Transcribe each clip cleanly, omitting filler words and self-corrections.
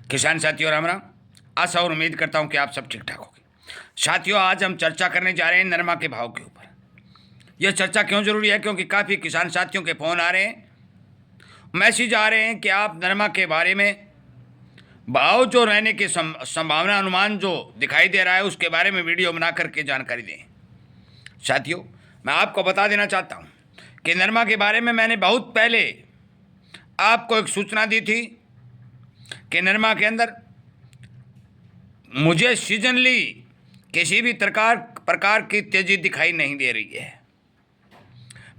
किसान साथियों राम राम। आशा और उम्मीद करता हूं कि आप सब ठीक ठाक होंगे। साथियों, आज हम चर्चा करने जा रहे हैं नरमा के भाव के ऊपर। यह चर्चा क्यों जरूरी है? क्योंकि काफ़ी किसान साथियों के फ़ोन आ रहे हैं, मैसेज आ रहे हैं कि आप नरमा के बारे में भाव जो रहने की संभावना, अनुमान जो दिखाई दे रहा है, उसके बारे में वीडियो बना करके जानकारी दें। साथियों, मैं आपको बता देना चाहता हूँ कि नरमा के बारे में मैंने बहुत पहले आपको एक सूचना दी थी कि नरमा के अंदर मुझे सीजनली किसी भी प्रकार की तेजी दिखाई नहीं दे रही है।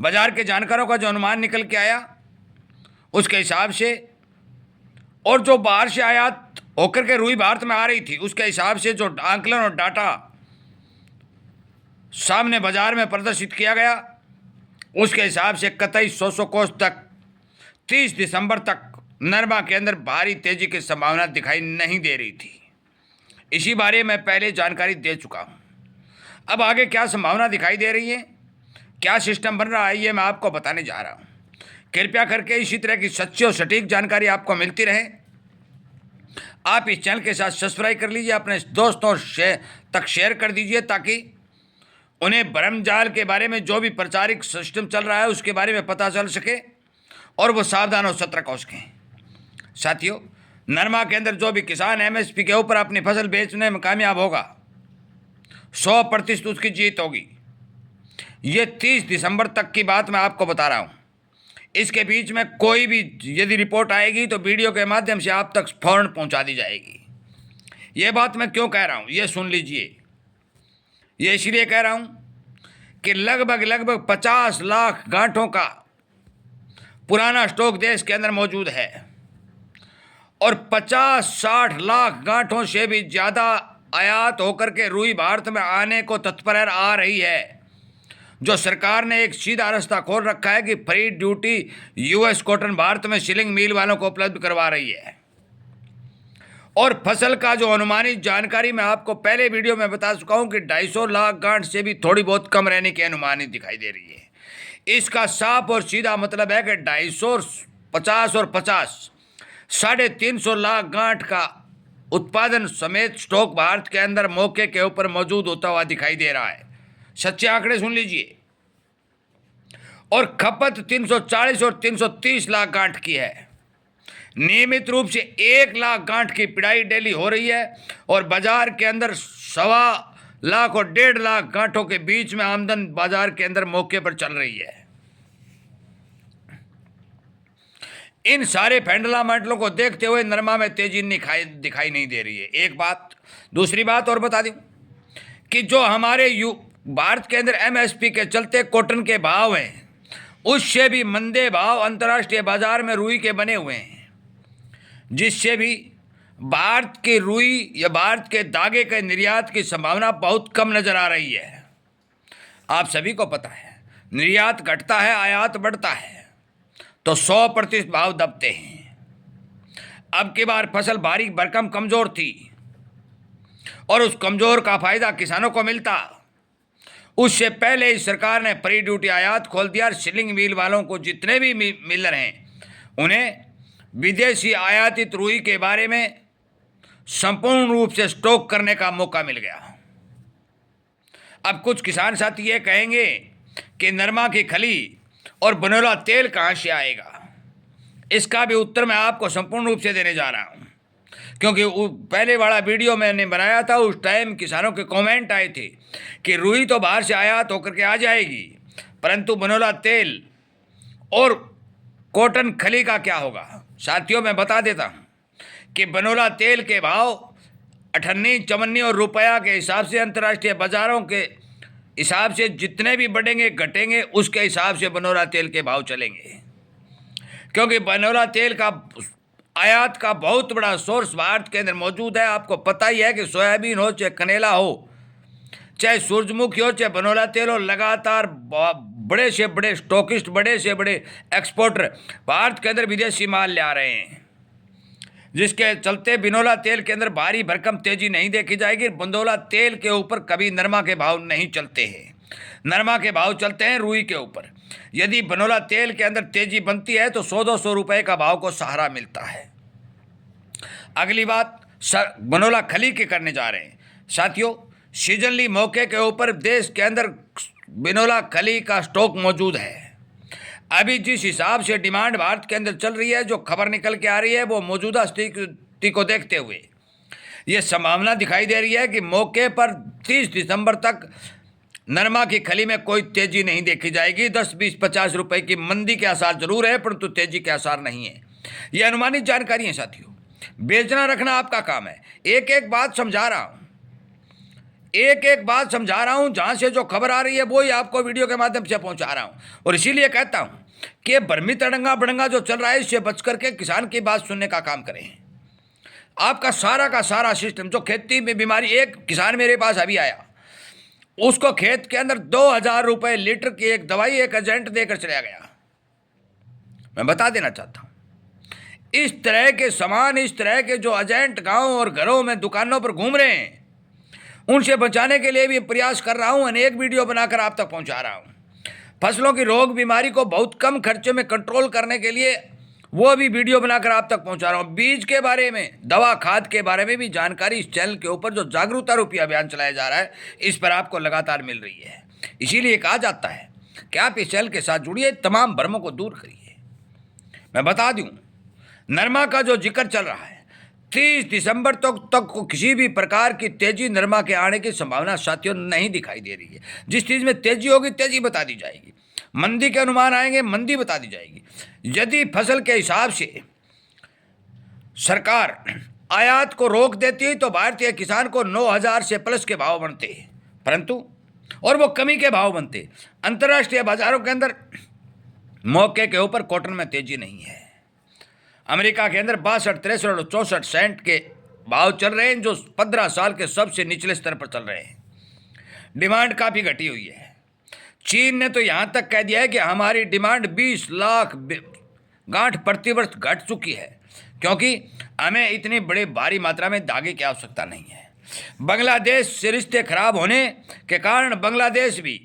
बाजार के जानकारों का जो अनुमान निकल के आया उसके हिसाब से, और जो बाहर से आयात होकर के रुई भारत में आ रही थी उसके हिसाब से जो आंकलन और डाटा सामने बाजार में प्रदर्शित किया गया, उसके हिसाब से कतई 100 कोस तक 30 दिसंबर तक नरमा के अंदर भारी तेजी की संभावना दिखाई नहीं दे रही थी। इसी बारे में पहले जानकारी दे चुका हूँ। अब आगे क्या संभावना दिखाई दे रही है, क्या सिस्टम बन रहा है, ये मैं आपको बताने जा रहा हूँ। कृपया करके इसी तरह की सच्ची और सटीक जानकारी आपको मिलती रहे। आप इस चैनल के साथ सब्सक्राइब कर लीजिए, अपने दोस्तों तक शेयर कर दीजिए, ताकि उन्हें भ्रमजाल के बारे में जो भी प्रचारिक सिस्टम चल रहा है उसके बारे में पता चल सके और वो सावधान और सतर्क हो सकें। साथियों, नरमा के अंदर जो भी किसान एमएसपी के ऊपर अपनी फसल बेचने में कामयाब होगा, 100% उसकी जीत होगी। ये 30 दिसंबर तक की बात मैं आपको बता रहा हूँ। इसके बीच में कोई भी यदि रिपोर्ट आएगी तो वीडियो के माध्यम से आप तक फौरन पहुँचा दी जाएगी। ये बात मैं क्यों कह रहा हूँ, ये सुन लीजिए। ये इसलिए कह रहा हूँ कि लगभग 50 लाख गांठों का पुराना स्टॉक देश के अंदर मौजूद है, और 50-60 लाख गांठों से भी ज़्यादा आयात होकर के रुई भारत में आने को तत्पर आ रही है। जो सरकार ने एक सीधा रास्ता खोल रखा है कि free duty US cotton Bharat में सिलिंग मिल वालों को उपलब्ध करवा रही है। और फसल का जो अनुमानित जानकारी मैं आपको पहले वीडियो में बता चुका हूं कि 250 लाख गांठ से भी थोड़ी बहुत कम रहने की अनुमानित दिखाई दे रही है। इसका साफ और सीधा मतलब है कि 250, 50 और 50, 350 लाख गांठ का उत्पादन समेत स्टॉक भारत के अंदर मौके के ऊपर मौजूद होता हुआ दिखाई दे रहा है। सच्चे आंकड़े सुन लीजिए। और खपत 340 और 330 लाख गांठ की है। नियमित रूप से 1 लाख गांठ की पिड़ाई डेली हो रही है, और बाजार के अंदर 1.25 लाख और 1.5 लाख गांठों के बीच में आमदन बाजार के अंदर मौके पर चल रही है। इन सारे फंडामेंटलों को देखते हुए नरमा में तेजी दिखाई नहीं दे रही है। एक बात। दूसरी बात और बता दूं कि जो हमारे भारत के अंदर एमएसपी के चलते कॉटन के भाव हैं, उससे भी मंदे भाव अंतर्राष्ट्रीय बाजार में रुई के बने हुए हैं, जिससे भी भारत की रुई या भारत के धागे के निर्यात की संभावना बहुत कम नजर आ रही है। आप सभी को पता है, निर्यात घटता है, आयात बढ़ता है, तो 100% भाव दबते हैं। अब की बार फसल भारी भरकम कमजोर थी, और उस कमजोर का फायदा किसानों को मिलता। उससे पहले ही सरकार ने फ्री ड्यूटी आयात खोल दिया, और सिलिंग मिल वालों को जितने भी मिलर हैं उन्हें विदेशी आयातित रुई के बारे में संपूर्ण रूप से स्टॉक करने का मौका मिल गया। अब कुछ किसान साथी ये कहेंगे कि नरमा की खली और बनोला तेल कहाँ से आएगा। इसका भी उत्तर मैं आपको संपूर्ण रूप से देने जा रहा हूँ, क्योंकि पहले वाला वीडियो मैंने बनाया था, उस टाइम किसानों के कमेंट आए थे कि रुई तो बाहर से आयात होकर के आ जाएगी, परंतु बनोला तेल और कॉटन खली का क्या होगा। साथियों, मैं बता देता हूँ कि बनोला तेल के भाव 58, 54 और रुपया के हिसाब से अंतर्राष्ट्रीय बाजारों के हिसाब से जितने भी बढ़ेंगे घटेंगे, उसके हिसाब से बनोला तेल के भाव चलेंगे। क्योंकि बनोला तेल का आयात का बहुत बड़ा सोर्स भारत के अंदर मौजूद है। आपको पता ही है कि सोयाबीन हो, चाहे कनेला हो, चाहे सूरजमुखी हो, चाहे बनोला तेल हो, लगातार बड़े से बड़े स्टॉकिस्ट, बड़े से बड़े एक्सपोर्टर भारत के अंदर विदेशी माल ले आ रहे हैं, जिसके चलते बनोला तेल के अंदर भारी भरकम तेजी नहीं देखी जाएगी। बनोला तेल के ऊपर कभी नरमा के भाव नहीं चलते हैं, नरमा के भाव चलते हैं रुई के ऊपर। यदि बनोला तेल के अंदर तेजी बनती है तो 100-200 रुपए का भाव को सहारा मिलता है। अगली बात बिनोला खली की करने जा रहे हैं साथियों। सीजनली मौके के ऊपर देश के अंदर बिनोला खली का स्टॉक मौजूद है। अभी जिस हिसाब से डिमांड भारत के अंदर चल रही है, जो खबर निकल के आ रही है, वो मौजूदा स्थिति को देखते हुए ये संभावना दिखाई दे रही है कि मौके पर 30 दिसंबर तक नरमा की खली में कोई तेजी नहीं देखी जाएगी। 10, 20, 50 रुपए की मंदी के आसार जरूर है, परंतु तेजी के आसार नहीं है। ये अनुमानित जानकारी है साथियों। बेचना रखना आपका काम है। एक एक बात समझा रहा हूं, जहां से जो खबर आ रही है वो ही आपको वीडियो के माध्यम से पहुंचा रहा हूं। और इसीलिए कहता हूं कि भ्रमित तड़ंगा बड़ंगा जो चल रहा है, इससे बच करके किसान की बात सुनने का काम करें। आपका सारा का सारा सिस्टम, जो खेती में बीमारी, एक किसान मेरे पास अभी आया, उसको खेत के अंदर 2000 रुपए लीटर की एक दवाई एक एजेंट देकर चला गया। मैं बता देना चाहता हूं, इस तरह के सामान, इस तरह के जो एजेंट गांव और घरों में दुकानों पर घूम रहे हैं, उनसे बचाने के लिए भी प्रयास कर रहा हूं। अनेक वीडियो बनाकर आप तक पहुंचा रहा हूं। फसलों की रोग बीमारी को बहुत कम खर्चे में कंट्रोल करने के लिए वो भी वीडियो बनाकर आप तक पहुंचा रहा हूं। बीज के बारे में, दवा खाद के बारे में भी जानकारी इस चैनल के ऊपर जो जागरूकता रूपी अभियान चलाया जा रहा है, इस पर आपको लगातार मिल रही है। इसीलिए कहा जाता है कि आप इस चैनल के साथ जुड़िए, तमाम भ्रमों को दूर करिए। मैं बता दूं, नरमा का जो जिक्र चल रहा है, 30 दिसंबर तक को किसी भी प्रकार की तेजी नरमा के आने की संभावना साथियों नहीं दिखाई दे रही है। जिस चीज़ में तेजी होगी, तेजी बता दी जाएगी। मंदी के अनुमान आएंगे, मंदी बता दी जाएगी। यदि फसल के हिसाब से सरकार आयात को रोक देती है तो भारतीय किसान को 9000 से प्लस के भाव बनते, परंतु और वो कमी के भाव बनते। अंतर्राष्ट्रीय बाजारों के अंदर मौके के ऊपर कॉटन में तेजी नहीं है। अमेरिका के अंदर 62, 63 और 64 सेंट के भाव चल रहे हैं, जो 15 साल के सबसे निचले स्तर पर चल रहे हैं। डिमांड काफ़ी घटी हुई है। चीन ने तो यहाँ तक कह दिया है कि हमारी डिमांड 20 लाख गांठ प्रति वर्ष घट चुकी है, क्योंकि हमें इतनी बड़ी भारी मात्रा में धागे की आवश्यकता नहीं है। बांग्लादेश से रिश्ते खराब होने के कारण बांग्लादेश भी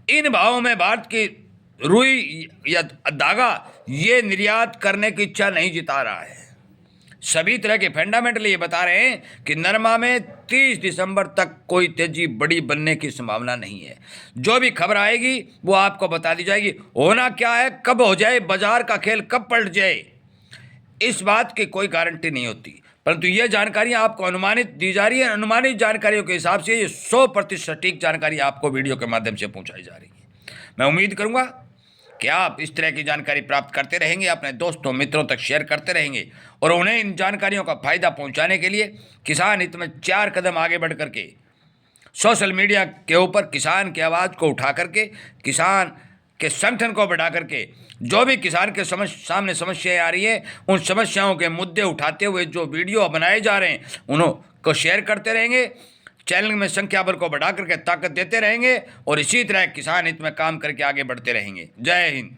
इन भावों में भारत की रुई या धागा ये निर्यात करने की इच्छा नहीं जता रहा है। सभी तरह के फंडामेंटल ये बता रहे हैं कि नरमा में 30 दिसंबर तक कोई तेजी बड़ी बनने की संभावना नहीं है। जो भी खबर आएगी वो आपको बता दी जाएगी। होना क्या है, कब हो जाए, बाजार का खेल कब पलट जाए, इस बात की कोई गारंटी नहीं होती, परंतु ये जानकारियां आपको अनुमानित दी जा रही है। अनुमानित जानकारियों के हिसाब से ये 100% सटीक जानकारी आपको वीडियो के माध्यम से पहुंचाई जा रही है। मैं उम्मीद करूंगा कि आप इस तरह की जानकारी प्राप्त करते रहेंगे, अपने दोस्तों मित्रों तक शेयर करते रहेंगे और उन्हें इन जानकारियों का फायदा पहुंचाने के लिए किसान हित में 4 कदम आगे बढ़ करके सोशल मीडिया के ऊपर किसान की आवाज़ को उठा करके, किसान के संगठन को बढ़ा करके, जो भी किसान के सामने समस्याएं आ रही है, उन समस्याओं के मुद्दे उठाते हुए जो वीडियो बनाए जा रहे हैं उनको शेयर करते रहेंगे। चैनल में संख्या बल को बढ़ा करके ताकत देते रहेंगे और इसी तरह किसान हित में काम करके आगे बढ़ते रहेंगे। जय हिंद।